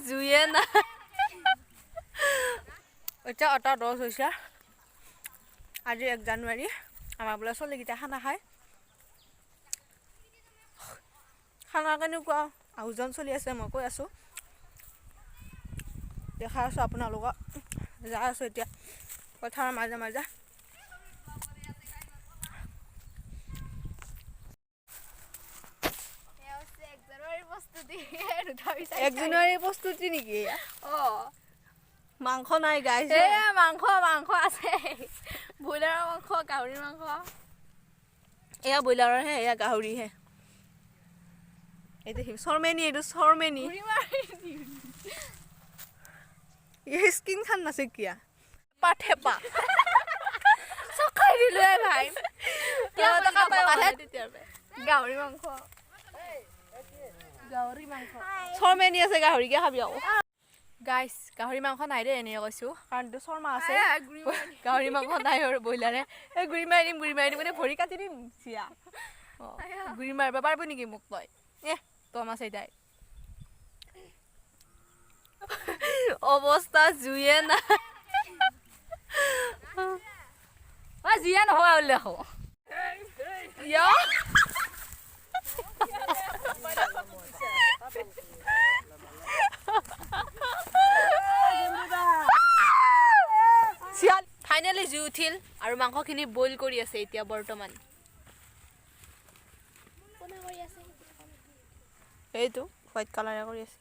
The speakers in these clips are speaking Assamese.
জুয়ে না এটা 8:10 হৈছে আজি 1 জানুৱাৰী আমাৰ বোলে চলিকেইটা খানা খায় খানা কেনেকুৱা আয়োজন চলি আছে মই কৈ আছোঁ দেখা আছোঁ আপোনালোকক যাই আছোঁ এতিয়া কথাৰ মাজে মাজে 1 জানুৱাৰী প্ৰস্তুতি নেকি মাংস নাই গাইছ মাংস আছে ব্ৰইলাৰৰ মাংস গাহৰিৰ মাংস এয়া ব্ৰইলাৰৰ হে এয়া গাহৰি হে এই দেখি শৰ্মেনি এইটো শৰ্মেনি এই স্কিন খান নাছে কিয়া পাঠেপা সকাই দিলে ভাই কেও টকা পাই গাহৰি মাংস শৰ্মেনি আছে গাহৰি কে খাবি আও গাইস গাহৰি মাংস নাই দে এনে কৈছো কাৰণ তো শৰ্মা আছে গাহৰি মাংস নাই আৰু ব্ৰইলাৰে এই গুৰি মাৰি দিম মানে ভৰি কাটি দিম চিয়া গুৰি মাৰিব পাৰিব নেকি মোক তই তম আছে তাই অৱস্থা জুয়ে না জিয়া নহয় উল্লেখ ইয়া ফাইনালি জুই উঠিল আৰু মাংসখিনি বইল কৰি আছে এতিয়া বৰ্তমান এইটো হোৱাইট কালাৰে কৰি আছে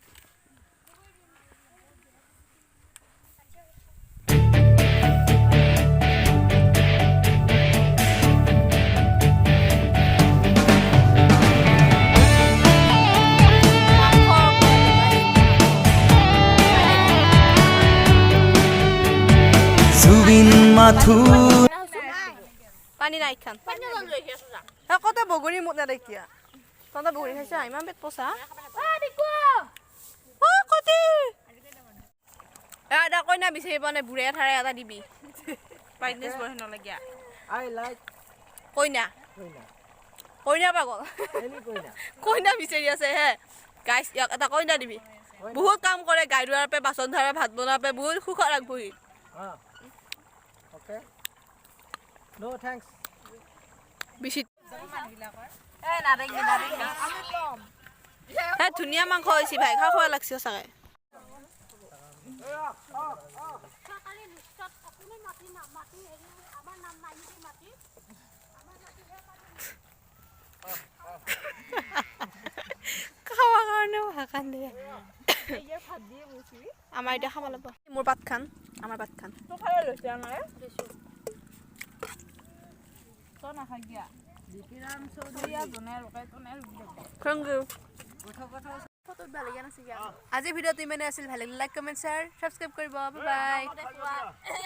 পানী নাই খান কত বগৰী মোক নেদেখিয়া তহঁতে বগৰী খাইছা ইমান পেট পচা এটা কইনা বিচাৰি পোৱা নাই বুঢ়ে ঠাৰে এটা দিবি ব্ৰাইটনেছ বঢ়াই নলগীয়া কইনা কইনা পাগল কইনা বিচাৰি আছে হে গাইছ ইয়াক এটা কইনা দিবি বহুত কাম কৰে গাই ধোৱাৰ পে বাচন ধৰা ভাত বনোৱাৰ পে বহুত সুখ লাগবহি Okay. No thanks. বিশিত এ নাদেং আমি কম হে ধুনিয়া মাংস হইছি ভাই খা খোৱা লাগছে সাগে সৰকাৰি লিস্টত আপুনি মাটি আমাৰ নাম নাই নেকি মাটি আমাৰ মাটি খাওয়া কাৰণে ভাকান দে এই ভাত দিয়ে বসি আমাৰ এটা খাব লাগব মোৰ ভাত খান আমাৰ ভাত খান তো খালে লৈছে আমাৰে তো না খাগিয়া দিকিৰাম চৌধুৰীয়া বনাই ৰকাই তনে থ্যাংক ইউ ফটো ভাল লাগা নাছিল আজি ভিডিওটো ইমানে আছিল ভাল লাগিলে লাইক কমেন্ট শেয়াৰ সাবস্ক্ৰাইব কৰিব বাই বাই